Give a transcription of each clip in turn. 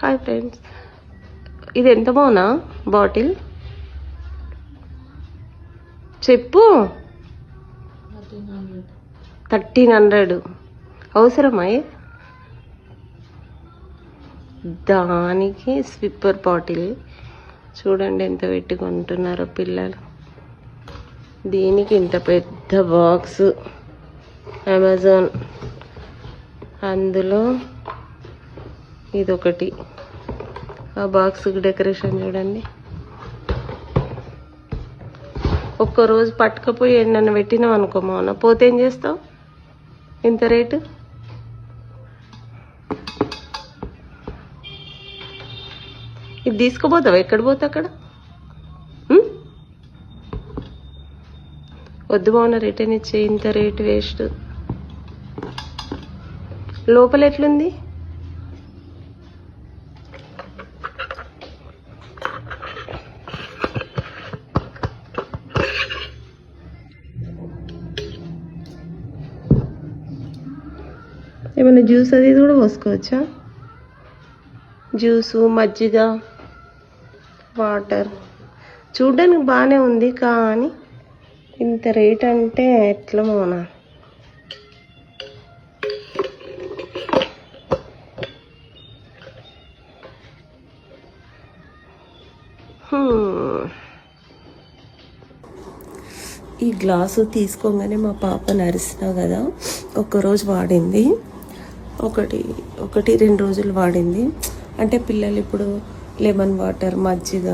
Hi friends, ఇది ఎంత బాగున్నా బాటిల్ చెప్పు. 1300 అవసరమా? దానికి స్విప్పర్ బాటిల్ చూడండి ఎంత పెట్టుకుంటున్నారో పిల్లలు. దీనికి ఇంత పెద్ద బాక్స్ అమెజాన్, అందులో ఇదొకటి. ఆ బాక్స్కి డెకరేషన్ చూడండి. ఒక్కరోజు పట్టుకపోయి నన్ను పెట్టినావు అనుకో మౌన, పోతే ఏం చేస్తావు? ఇంత రేటు. ఇది తీసుకుపోతావా? ఎక్కడ పోతా అక్కడ. వద్దు బాగున్నా, రిటర్న్ ఇచ్చే. ఇంత రేటు వేస్ట్. లోపల ఎట్లుంది? ఏమైనా జ్యూస్ అది కూడా పోసుకోవచ్చా? జ్యూసు, మజ్జిగ, వాటర్ చూడడానికి బాగానే ఉంది, కానీ ఇంత రేట్ అంటే ఎట్లా మోనా? ఈ గ్లాసు తీసుకోగానే మా పాప నరిసినా కదా, ఒక్కరోజు వాడింది, ఒకటి 2 రోజులు వాడింది. అంటే పిల్లలు ఇప్పుడు లెమన్ వాటర్, మజ్జిగ,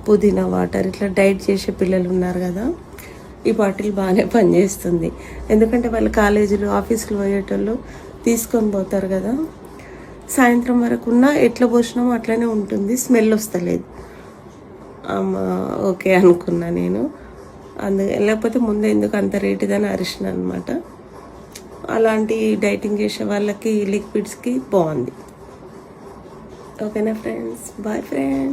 పుదీనా వాటర్ ఇట్లా డైట్ చేసే పిల్లలు ఉన్నారు కదా, ఈ బాటిల్ బాగానే పనిచేస్తుంది. ఎందుకంటే వాళ్ళు కాలేజీలు, ఆఫీసులు పోయేటోళ్ళు తీసుకొని పోతారు కదా, సాయంత్రం వరకు ఉన్న ఎట్లా పోసినామో అట్లనే ఉంటుంది, స్మెల్ వస్తలేదు. ఓకే అనుకున్నా నేను. లేకపోతే ముందు ఎందుకు అంత రేటుగానే అరిసిన అనమాట. అలాంటి డైటింగ్ చేసే వాళ్ళకి లిక్విడ్స్కి బాగుంది. ఓకేనా ఫ్రెండ్స్? Bye friends.